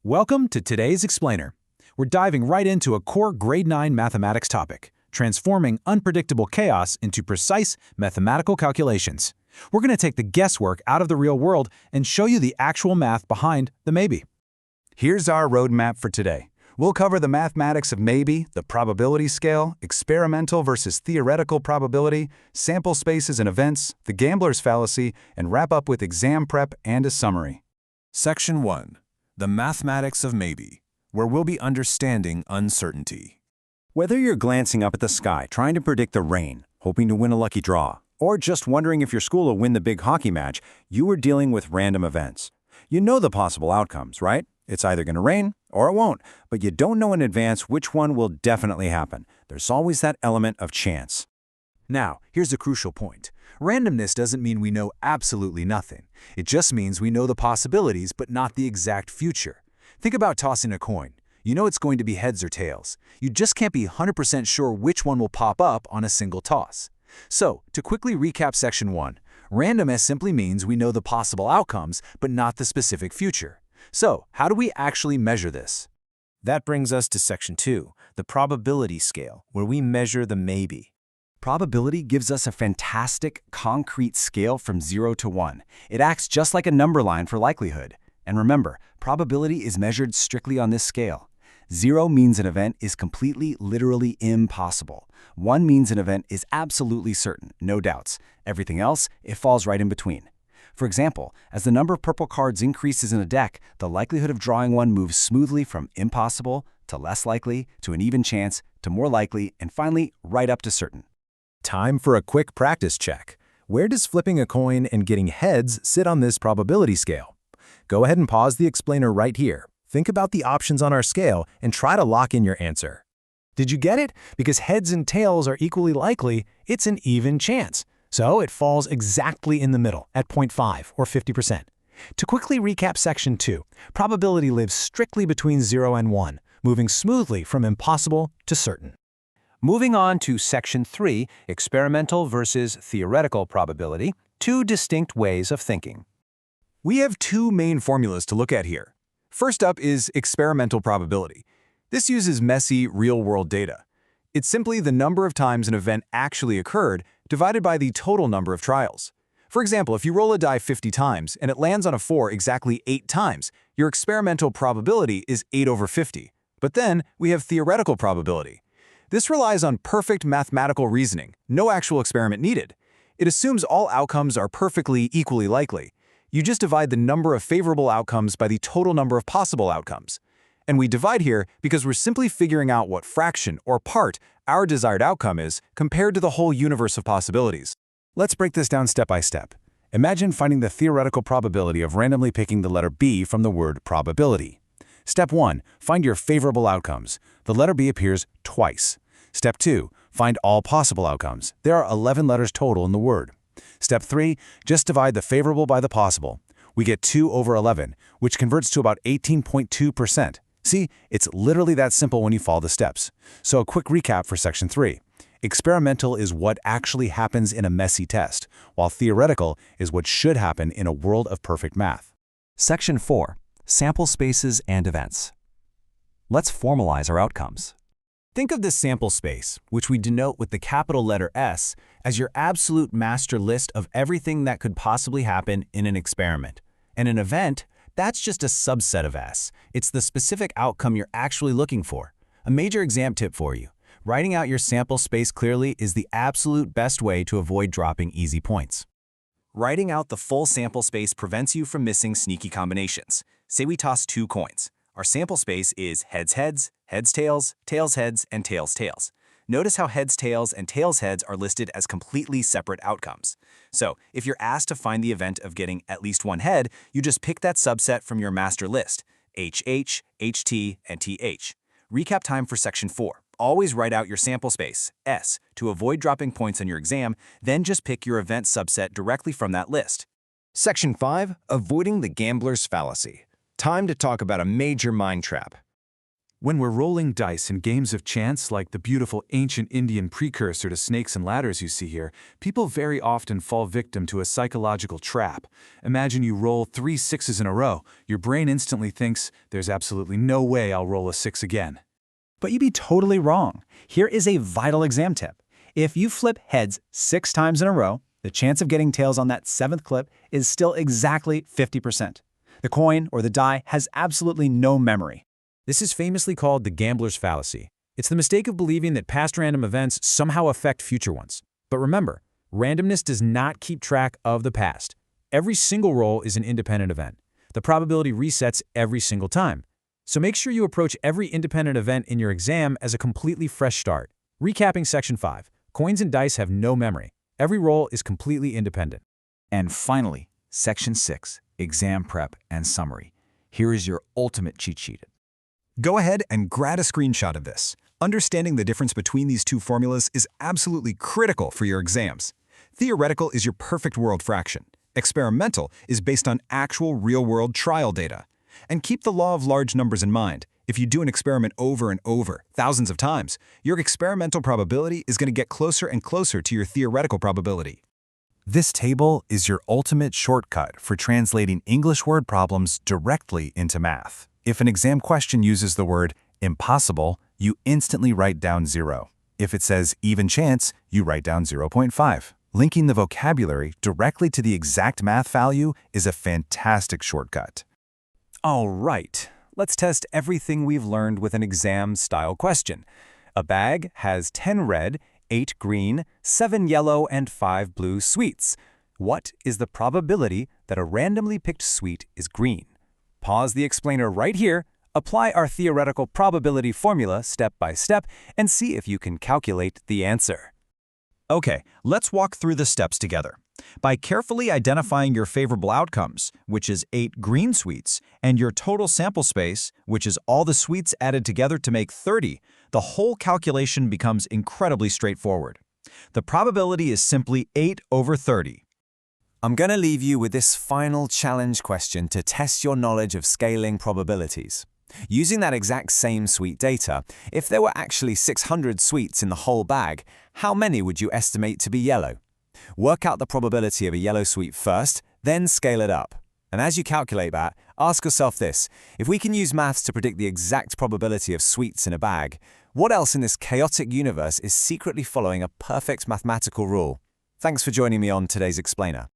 Welcome to today's Explainer. We're diving right into a core grade 9 mathematics topic, transforming unpredictable chaos into precise mathematical calculations. We're going to take the guesswork out of the real world and show you the actual math behind the maybe. Here's our roadmap for today. We'll cover the mathematics of maybe, the probability scale, experimental versus theoretical probability, sample spaces and events, the gambler's fallacy, and wrap up with exam prep and a summary. Section 1. The mathematics of maybe, where we'll be understanding uncertainty. Whether you're glancing up at the sky trying to predict the rain, hoping to win a lucky draw, or just wondering if your school will win the big hockey match, you are dealing with random events. You know the possible outcomes, right? It's either going to rain or it won't, but you don't know in advance which one will definitely happen. There's always that element of chance. Now, here's a crucial point. Randomness doesn't mean we know absolutely nothing. It just means we know the possibilities but not the exact future. Think about tossing a coin. You know it's going to be heads or tails. You just can't be 100% sure which one will pop up on a single toss. So, to quickly recap Section 1, randomness simply means we know the possible outcomes but not the specific future. So, how do we actually measure this? That brings us to Section 2, the probability scale, where we measure the maybe. Probability gives us a fantastic, concrete scale from 0 to 1. It acts just like a number line for likelihood. And remember, probability is measured strictly on this scale. 0 means an event is completely, literally impossible. 1 means an event is absolutely certain, no doubts. Everything else, it falls right in between. For example, as the number of purple cards increases in a deck, the likelihood of drawing one moves smoothly from impossible to less likely to an even chance to more likely and finally right up to certain. Time for a quick practice check. Where does flipping a coin and getting heads sit on this probability scale? Go ahead and pause the explainer right here. Think about the options on our scale and try to lock in your answer. Did you get it? Because heads and tails are equally likely, it's an even chance. So it falls exactly in the middle at 0.5 or 50%. To quickly recap Section 2, probability lives strictly between 0 and 1, moving smoothly from impossible to certain. Moving on to Section 3, experimental versus theoretical probability, two distinct ways of thinking. We have two main formulas to look at here. First up is experimental probability. This uses messy, real-world data. It's simply the number of times an event actually occurred divided by the total number of trials. For example, if you roll a die 50 times and it lands on a 4 exactly 8 times, your experimental probability is 8 over 50. But then we have theoretical probability. This relies on perfect mathematical reasoning, no actual experiment needed. It assumes all outcomes are perfectly equally likely. You just divide the number of favorable outcomes by the total number of possible outcomes. And we divide here because we're simply figuring out what fraction or part our desired outcome is compared to the whole universe of possibilities. Let's break this down step by step. Imagine finding the theoretical probability of randomly picking the letter B from the word probability. Step 1, find your favorable outcomes. The letter B appears twice. Step 2, find all possible outcomes. There are 11 letters total in the word. Step 3, just divide the favorable by the possible. We get 2 over 11, which converts to about 18.2%. See, it's literally that simple when you follow the steps. So a quick recap for Section 3. Experimental is what actually happens in a messy test, while theoretical is what should happen in a world of perfect math. Section 4. Sample spaces and events. Let's formalize our outcomes. Think of this sample space, which we denote with the capital letter S, as your absolute master list of everything that could possibly happen in an experiment. And an event, that's just a subset of S. It's the specific outcome you're actually looking for. A major exam tip for you. Writing out your sample space clearly is the absolute best way to avoid dropping easy points. Writing out the full sample space prevents you from missing sneaky combinations. Say we toss 2 coins. Our sample space is heads heads, heads tails, tails heads, and tails tails. Notice how heads tails and tails heads are listed as completely separate outcomes. So, if you're asked to find the event of getting at least one head, you just pick that subset from your master list, HH, HT, and TH. Recap time for Section 4. Always write out your sample space, S, to avoid dropping points on your exam, then just pick your event subset directly from that list. Section 5. Avoiding the gambler's fallacy. Time to talk about a major mind trap. When we're rolling dice in games of chance like the beautiful ancient Indian precursor to snakes and ladders you see here, people very often fall victim to a psychological trap. Imagine you roll 3 sixes in a row. Your brain instantly thinks, there's absolutely no way I'll roll a 6 again. But you'd be totally wrong. Here is a vital exam tip. If you flip heads 6 times in a row, the chance of getting tails on that 7th clip is still exactly 50%. The coin or the die has absolutely no memory. This is famously called the gambler's fallacy. It's the mistake of believing that past random events somehow affect future ones. But remember, randomness does not keep track of the past. Every single roll is an independent event. The probability resets every single time. So make sure you approach every independent event in your exam as a completely fresh start. Recapping Section 5, coins and dice have no memory. Every roll is completely independent. And finally, Section 6, exam prep and summary. Here is your ultimate cheat sheet. Go ahead and grab a screenshot of this. Understanding the difference between these two formulas is absolutely critical for your exams. Theoretical is your perfect world fraction. Experimental is based on actual real-world trial data. And keep the law of large numbers in mind. If you do an experiment over and over, thousands of times, your experimental probability is going to get closer and closer to your theoretical probability. This table is your ultimate shortcut for translating English word problems directly into math. If an exam question uses the word impossible, you instantly write down 0. If it says even chance, you write down 0.5. Linking the vocabulary directly to the exact math value is a fantastic shortcut. All right, let's test everything we've learned with an exam-style question. A bag has 10 red, 8 green, 7 yellow, and 5 blue sweets. What is the probability that a randomly picked sweet is green? Pause the explainer right here, apply our theoretical probability formula step by step, and see if you can calculate the answer. Okay, let's walk through the steps together. By carefully identifying your favorable outcomes, which is 8 green sweets, and your total sample space, which is all the sweets added together to make 30, the whole calculation becomes incredibly straightforward. The probability is simply 8 over 30. I'm going to leave you with this final challenge question to test your knowledge of scaling probabilities. Using that exact same sweet data, if there were actually 600 sweets in the whole bag, how many would you estimate to be yellow? Work out the probability of a yellow sweet first, then scale it up. And as you calculate that, ask yourself this: if we can use maths to predict the exact probability of sweets in a bag, what else in this chaotic universe is secretly following a perfect mathematical rule? Thanks for joining me on today's Explainer.